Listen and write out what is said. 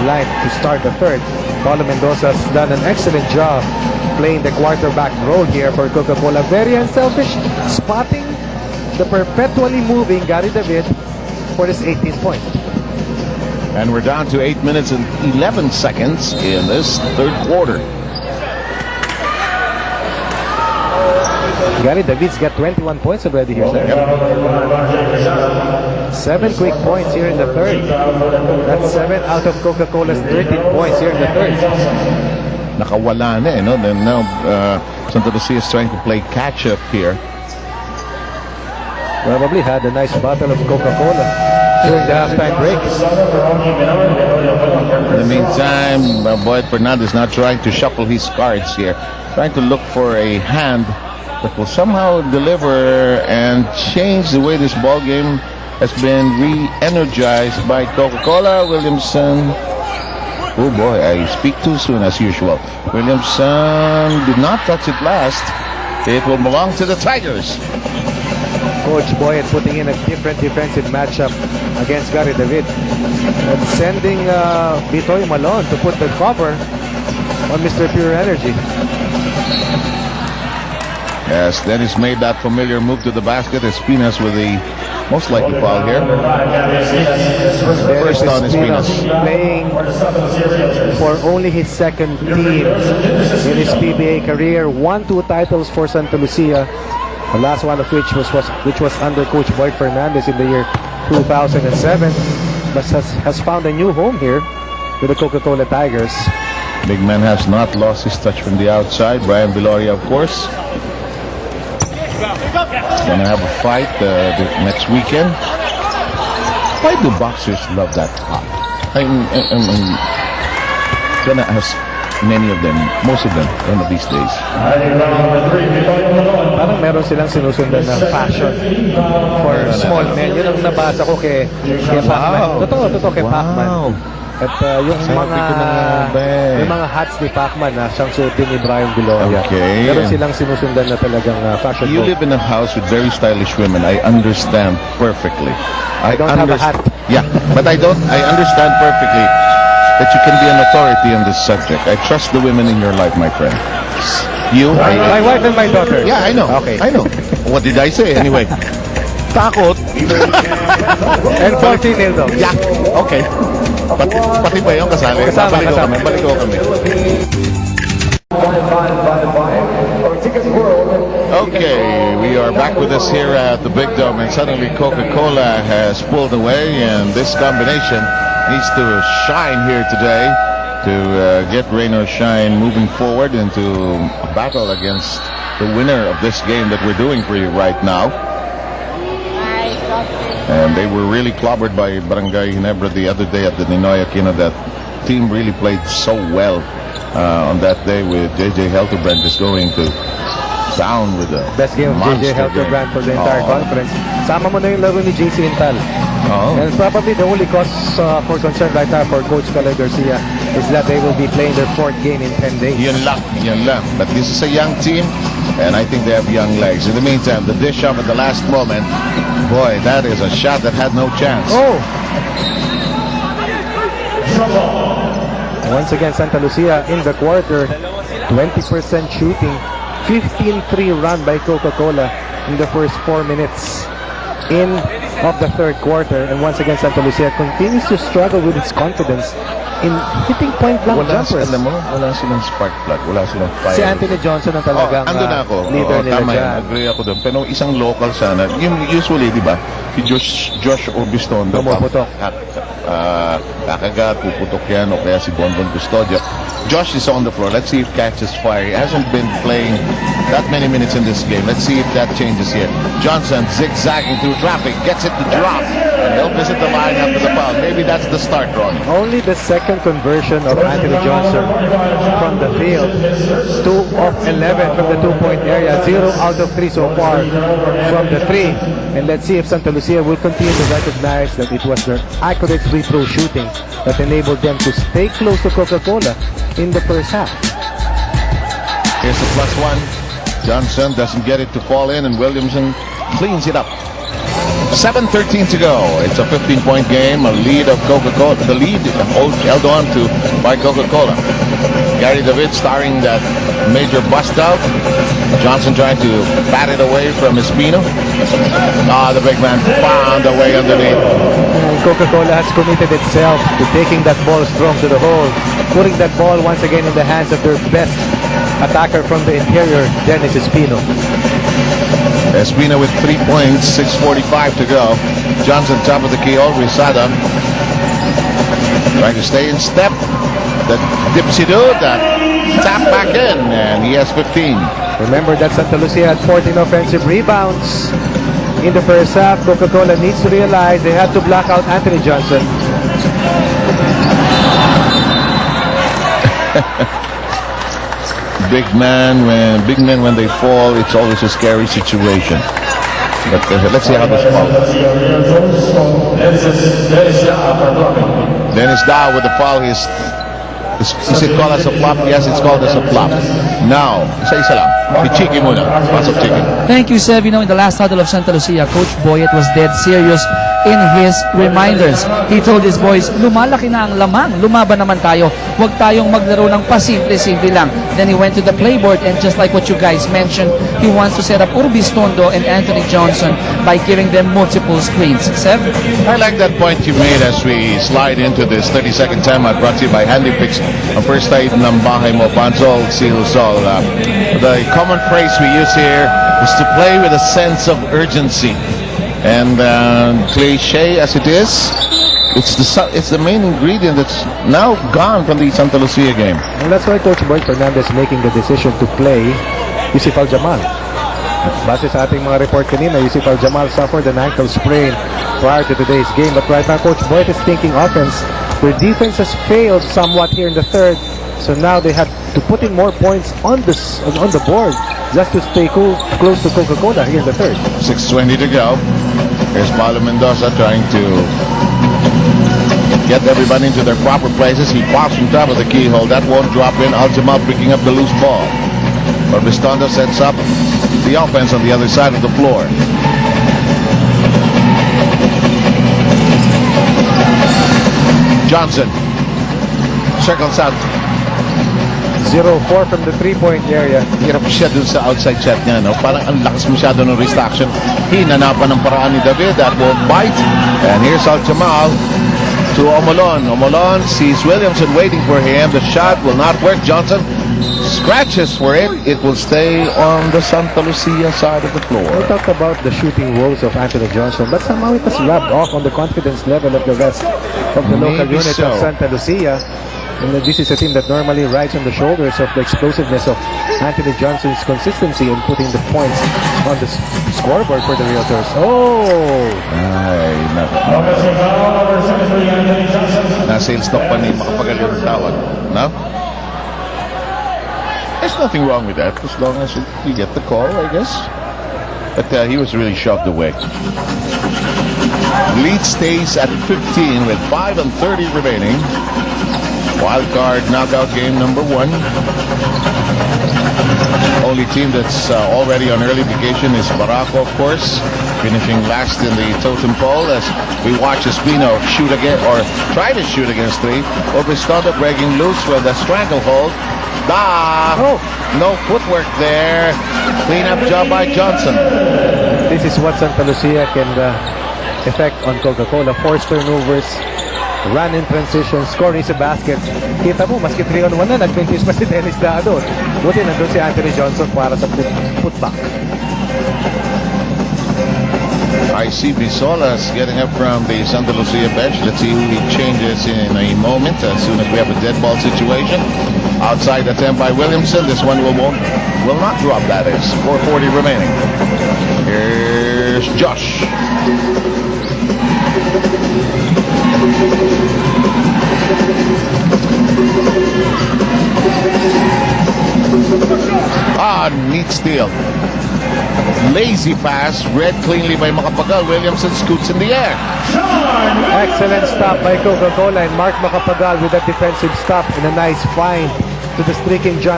line to start the third. Paulo Mendoza has done an excellent job playing the quarterback role here for Coca-Cola. Very unselfish, spotting the perpetually moving Gary David for his 18th point. And we're down to 8 minutes and 11 seconds in this third quarter. Gary David's got 21 points already here, sir. Yep. 7 quick points here in the third. That's 7 out of Coca-Cola's 13 points here in the third. Nakawala na, no? Then now Santa Lucia is trying to play catch up here. Probably had a nice bottle of Coca-Cola during the halftime break. In the meantime, Boyd Fernandez now trying to shuffle his cards here, trying to look for a hand that will somehow deliver and change the way this ball game has been re-energized by Coca-Cola. Williamson, oh boy, I speak too soon as usual. Williamson did not touch it last. It will belong to the Tigers. Coach Boyd putting in a different defensive matchup against Gary David and sending Bitoy Malone to put the cover on Mr. Pure Energy. Yes, Dennis made that familiar move to the basket. Espinas with the most likely foul here. First on Espinas. Playing for only his second team in his PBA career. 1-2 titles for Santa Lucia. The last one of which was under Coach Boyd Fernandez in the year 2007. But has found a new home here with the Coca-Cola Tigers. Big man has not lost his touch from the outside. Brian Viloria, of course. Gonna have a fight the next weekend. Why do boxers love that hot? I'm gonna ask many of them, most of them, one of these days. Parang meron silang sinusundan na fashion for small men. Yun ang nabasa ko kay Pacman. Totoo kay Pacman. At yung mga hats ni Pacman na siyang suotin ni Brian Viloria. Okay. Meron silang sinusundan na talagang fashion. You live in a house with very stylish women. I understand perfectly. I don't have a hat. Yeah, but I understand perfectly that you can be an authority on this subject. I trust the women in your life, my friend. You? My wife and my daughter. Yeah, I know. Okay. I know. What did I say anyway? Takot. And 14 nil though. Yeah. Okay. Pati ba yung kasali? Kasama. Balik ko kami. Okay, we are back with us here at the Big Dome, and suddenly Coca-Cola has pulled away, and this combination needs to shine here today to get rain or shine moving forward into a battle against the winner of this game that we're doing for you right now. And they were really clobbered by Barangay Ginebra the other day at the Ninoy Aquino. That team really played so well on that day, with JJ Helterbrand just going to down with the best game of JJ Helterbrand for the entire conference. Sama mo na yung laro ni JC Intal. And probably the only cause for concern right now for Coach Calay Garcia is that they will be playing their 4th game in 10 days. Yun lang. But this is a young team, and I think they have young legs. In the meantime, the dish up at the last moment. Boy, that is a shot that had no chance. Oh! Once again, Santa Lucia in the quarter, 20% shooting, 15-3 run by Coca-Cola in the first 4 minutes of the third quarter. And once again, Santa Lucia continues to struggle with its confidence in hitting point-blank jumpers. Wala silang spark plug, wala silang fire. Si Anthony Johnson ang talagang leader nila tama dyan. Agree ako doon. Pero isang local sana. Usually, di ba, si Josh Orbistondo. Pumuputok. Kakagat, puputok yan, o kaya si Bonbon Custodio. Josh is on the floor. Let's see if catches fire. He hasn't been playing that many minutes in this game. Let's see if that changes here. Johnson zigzagging through traffic, gets it to drop, and he'll visit the line after the foul. Maybe that's the start, Ronnie. Only the second conversion of Anthony Johnson from the field. 2 of 11 from the 2-point area. 0 out of 3 so far from the 3. And let's see if Santa Lucia will continue to recognize that it was their accurate free throw shooting that enabled them to stay close to Coca-Cola in the first half. Here's the +1. Johnson doesn't get it to fall in, and Williamson cleans it up. 7:13 to go. It's a 15-point game. A lead of Coca-Cola. The lead held on to by Coca-Cola. Gary David starring that major bust out. Johnson trying to bat it away from Espino. The big man found a way underneath. Coca-Cola has committed itself to taking that ball strong to the hole, putting that ball once again in the hands of their best attacker from the interior, Dennis Espino. Espino with 3 points, 6:45 to go. Johnson top of the keyhole. Risada trying to stay in step. The dipsy-do that tap back in, and he has 15. Remember that Santa Lucia had 14 offensive rebounds in the first half. Coca-Cola needs to realize they have to block out Anthony Johnson. Big men when they fall, it's always a scary situation. But let's see how this falls. Dennis Sta with the foul. Is it called as a flop? Yes, it's called as a flop. Now, isa-isa lang. Pichiki muna. Pass of Chiki. Thank you, Sev. You know, in the last huddle of Santa Lucia, Coach Boyet was dead serious in his reminders. He told his boys, lumalaki na ang lamang. Lumaban naman tayo. Huwag tayong maglaro ng pasimple-simple lang. Then he went to the playboard, and just like what you guys mentioned, he wants to set up Urbis Tondo and Anthony Johnson by giving them multiple screens. Sev? I like that point you made as we slide into this 30-second timeout brought to you by Handy Picks. Ang first aid ng bahay mo, Banzol, Silsol. The common phrase we use here is to play with a sense of urgency. And cliche as it is, it's the main ingredient that's now gone from the Santa Lucia game. And that's why Coach Boy Fernandez making the decision to play Yusuf Al-Jamal. Base sa ating mga report kanina, Yusuf Al-Jamal suffered an ankle sprain prior to today's game. But right now, Coach Boy is thinking offense. Their defense has failed somewhat here in the third. So now they have to put in more points on the board just to stay close to Coca-Cola here in the third. 6:20 to go. Here's Paulo Mendoza trying to get everybody into their proper places. He pops from top of the keyhole. That won't drop in. Al-Jamal picking up the loose ball. Orbistondo sets up the offense on the other side of the floor. Johnson circles out. 0-4 from the three-point area. Hirap siya dun sa outside shot niya, no? Parang ang lakas masyado ng wrist action. Hinanapan ng paraan ni David. That won't bite. And here's Al-Jamal to Omolon. Omolon sees Williamson waiting for him. The shot will not work. Johnson scratches for it. It will stay on the Santa Lucia side of the floor. We talked about the shooting woes of Anthony Johnson, but somehow it has rubbed off on the confidence level of the rest of the local Maybe unit so. of Santa Lucia. And this is a team that normally rides on the shoulders of the explosiveness of Anthony Johnson's consistency in putting the points on the scoreboard for the Realtors. Oh! Ay, nasa stock pa ni makapagaling ng tawag. No? There's nothing wrong with that as long as you get the call, I guess. But he was really shoved away. Lead stays at 15 with 5:30 remaining. Wild card knockout game number 1. Only team that's already on early vacation is Barako, of course, finishing last in the totem pole as we watch Espino shoot again or try to shoot against 3. Orbistondo breaking loose with a stranglehold. No footwork there. Clean-up job by Johnson. This is what Santa Lucia can effect on Coca-Cola. Forced turnovers, run in transition, scoring sa baskets. Kita mo, maski 3-on-1 na, nag-finish pa si Dennis Sta doon. Buti nandun si Anthony Johnson para sa putback. I see Bisolas getting up from the Santa Lucia bench. Let's see who he changes in a moment as soon as we have a dead ball situation. Outside attempt by Williamson. This one will not drop, that is. 4:40 remaining. Here's Josh. Neat steal. Lazy pass, read cleanly by Macapagal. Williamson scoots in the air. Excellent stop by Coca-Cola and Mark Macapagal with that defensive stop and a nice find to the streaking John.